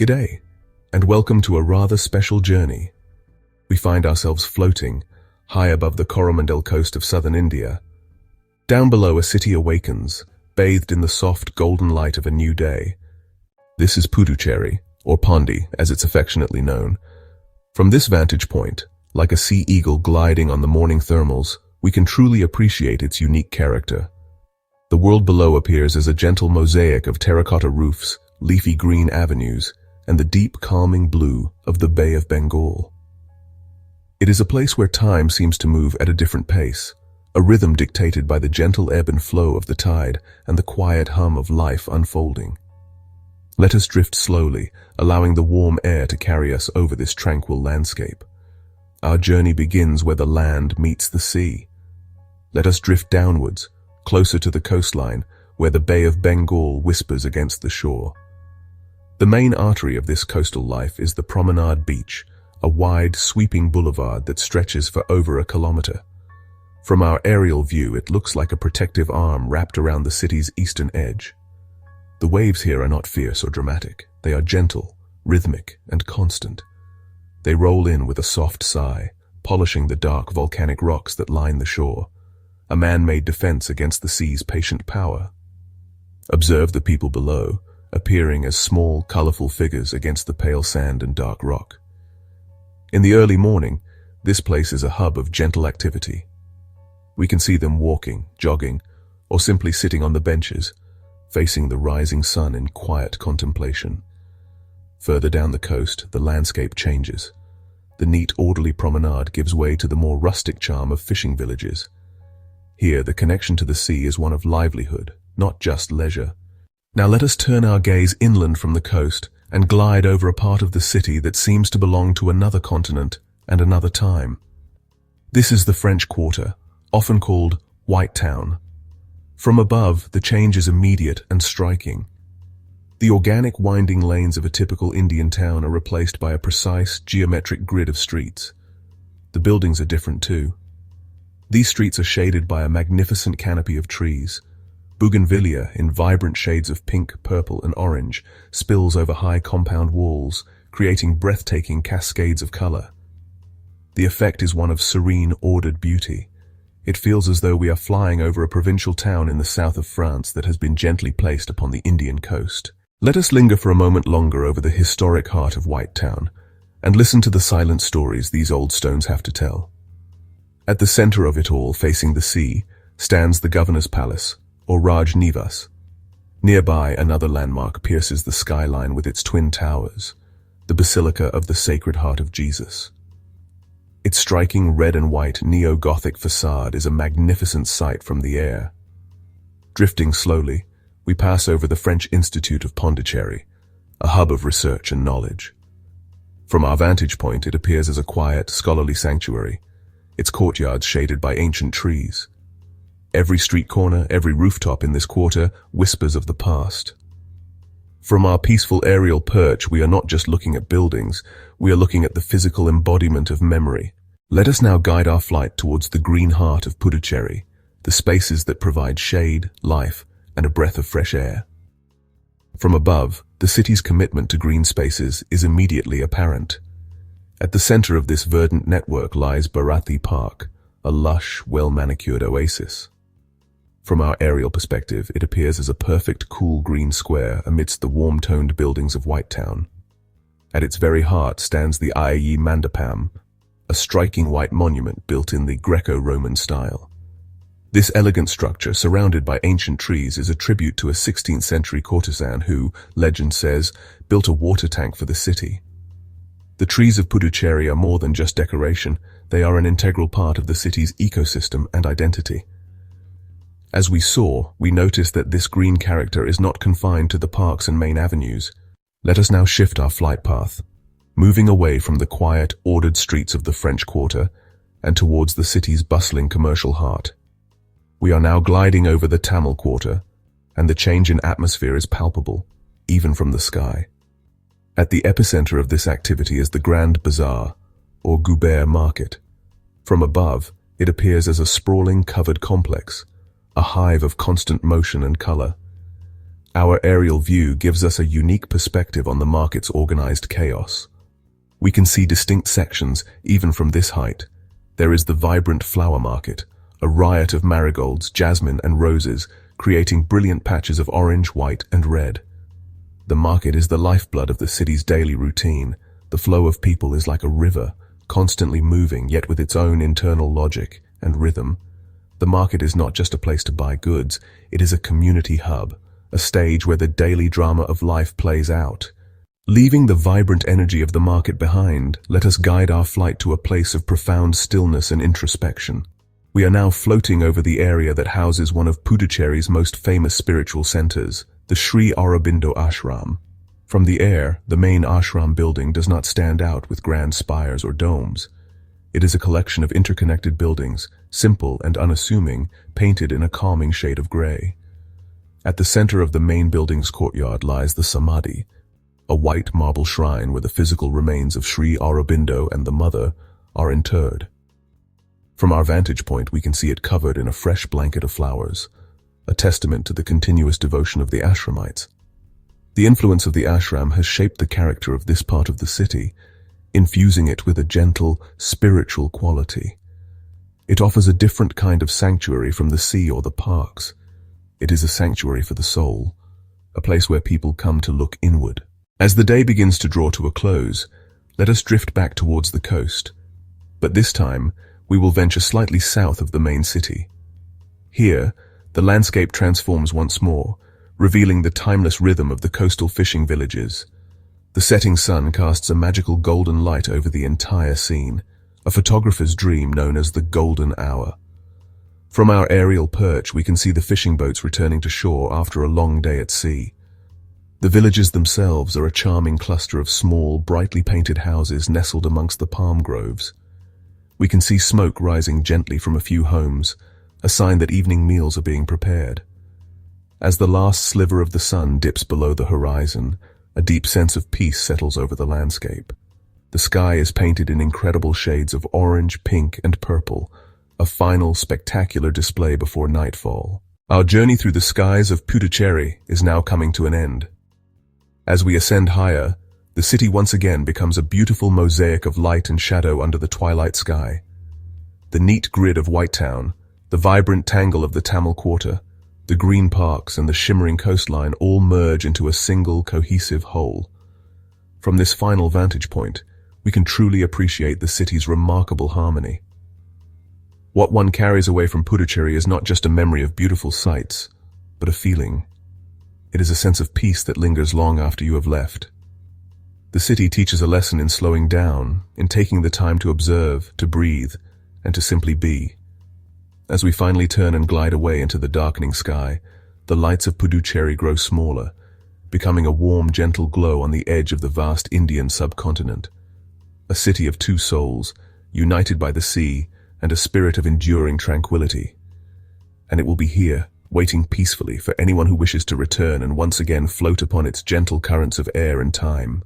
G'day, and welcome to a rather special journey. We find ourselves floating high above the Coromandel coast of southern India. Down below, a city awakens, bathed in the soft golden light of a new day. This is Puducherry, or Pondi, as it's affectionately known. From this vantage point, like a sea eagle gliding on the morning thermals, we can truly appreciate its unique character. The world below appears as a gentle mosaic of terracotta roofs, leafy green avenues, and the deep, calming blue of the Bay of Bengal. It is a place where time seems to move at a different pace, a rhythm dictated by the gentle ebb and flow of the tide and the quiet hum of life unfolding. Let us drift slowly, allowing the warm air to carry us over this tranquil landscape. Our journey begins where the land meets the sea. Let us drift downwards, closer to the coastline, where the Bay of Bengal whispers against the shore. The main artery of this coastal life is the Promenade Beach, a wide, sweeping boulevard that stretches for over a kilometer. From our aerial view, it looks like a protective arm wrapped around the city's eastern edge. The waves here are not fierce or dramatic. They are gentle, rhythmic, and constant. They roll in with a soft sigh, polishing the dark volcanic rocks that line the shore, a man-made defense against the sea's patient power. Observe the people below, appearing as small, colorful figures against the pale sand and dark rock. In the early morning, this place is a hub of gentle activity. We can see them walking, jogging, or simply sitting on the benches, facing the rising sun in quiet contemplation. Further down the coast, the landscape changes. The neat, orderly promenade gives way to the more rustic charm of fishing villages. Here, the connection to the sea is one of livelihood, not just leisure. Now let us turn our gaze inland from the coast and glide over a part of the city that seems to belong to another continent and another time. This is the French Quarter, often called White Town. From above, the change is immediate and striking. The organic winding lanes of a typical Indian town are replaced by a precise, geometric grid of streets. The buildings are different too. These streets are shaded by a magnificent canopy of trees. Bougainvillea, in vibrant shades of pink, purple, and orange, spills over high compound walls, creating breathtaking cascades of color. The effect is one of serene, ordered beauty. It feels as though we are flying over a provincial town in the south of France that has been gently placed upon the Indian coast. Let us linger for a moment longer over the historic heart of White Town and listen to the silent stories these old stones have to tell. At the center of it all, facing the sea, stands the governor's palace, or Raj Nivas. Nearby, another landmark pierces the skyline with its twin towers, the Basilica of the Sacred Heart of Jesus. Its striking red and white neo-Gothic facade is a magnificent sight from the air. Drifting slowly, we pass over the French Institute of Pondicherry, a hub of research and knowledge. From our vantage point, it appears as a quiet, scholarly sanctuary, its courtyards shaded by ancient trees. Every street corner, every rooftop in this quarter whispers of the past. From our peaceful aerial perch, we are not just looking at buildings, we are looking at the physical embodiment of memory. Let us now guide our flight towards the green heart of Puducherry, the spaces that provide shade, life, and a breath of fresh air. From above, the city's commitment to green spaces is immediately apparent. At the center of this verdant network lies Bharathi Park, a lush, well-manicured oasis. From our aerial perspective, it appears as a perfect, cool green square amidst the warm-toned buildings of White Town. At its very heart stands the Ayayi Mandapam, a striking white monument built in the Greco-Roman style. This elegant structure, surrounded by ancient trees, is a tribute to a 16th-century courtesan who, legend says, built a water tank for the city. The trees of Puducherry are more than just decoration, they are an integral part of the city's ecosystem and identity. As we soar, we notice that this green character is not confined to the parks and main avenues. Let us now shift our flight path, moving away from the quiet, ordered streets of the French Quarter and towards the city's bustling commercial heart. We are now gliding over the Tamil Quarter, and the change in atmosphere is palpable, even from the sky. At the epicenter of this activity is the Grand Bazaar, or Guber Market. From above, it appears as a sprawling, covered complex, a hive of constant motion and color. Our aerial view gives us a unique perspective on the market's organized chaos. We can see distinct sections even from this height. There is the vibrant flower market, a riot of marigolds, jasmine, and roses, creating brilliant patches of orange, white, and red. The market is the lifeblood of the city's daily routine. The flow of people is like a river, constantly moving, yet with its own internal logic and rhythm. The market is not just a place to buy goods, it is a community hub, a stage where the daily drama of life plays out. Leaving the vibrant energy of the market behind, let us guide our flight to a place of profound stillness and introspection. We are now floating over the area that houses one of Puducherry's most famous spiritual centers, the Sri Aurobindo Ashram. From the air, the main ashram building does not stand out with grand spires or domes. It is a collection of interconnected buildings, simple and unassuming, painted in a calming shade of gray. At the center of the main building's courtyard lies the Samadhi, a white marble shrine where the physical remains of Sri Aurobindo and the mother are interred. From our vantage point, we can see it covered in a fresh blanket of flowers, a testament to the continuous devotion of the Ashramites. The influence of the ashram has shaped the character of this part of the city, infusing it with a gentle, spiritual quality. It offers a different kind of sanctuary from the sea or the parks. It is a sanctuary for the soul, a place where people come to look inward. As the day begins to draw to a close, let us drift back towards the coast. But this time, we will venture slightly south of the main city. Here, the landscape transforms once more, revealing the timeless rhythm of the coastal fishing villages. The setting sun casts a magical golden light over the entire scene, a photographer's dream known as the golden hour. From our aerial perch, we can see the fishing boats returning to shore after a long day at sea. The villages themselves are a charming cluster of small, brightly painted houses nestled amongst the palm groves. We can see smoke rising gently from a few homes, a sign that evening meals are being prepared. As the last sliver of the sun dips below the horizon, a deep sense of peace settles over the landscape. The sky is painted in incredible shades of orange, pink, and purple, a final, spectacular display before nightfall. Our journey through the skies of Puducherry is now coming to an end. As we ascend higher, the city once again becomes a beautiful mosaic of light and shadow under the twilight sky. The neat grid of White Town, the vibrant tangle of the Tamil Quarter, the green parks and the shimmering coastline all merge into a single, cohesive whole. From this final vantage point, we can truly appreciate the city's remarkable harmony. What one carries away from Puducherry is not just a memory of beautiful sights, but a feeling. It is a sense of peace that lingers long after you have left. The city teaches a lesson in slowing down, in taking the time to observe, to breathe, and to simply be. As we finally turn and glide away into the darkening sky, the lights of Puducherry grow smaller, becoming a warm, gentle glow on the edge of the vast Indian subcontinent. A city of two souls, united by the sea and a spirit of enduring tranquility. And it will be here, waiting peacefully for anyone who wishes to return and once again float upon its gentle currents of air and time.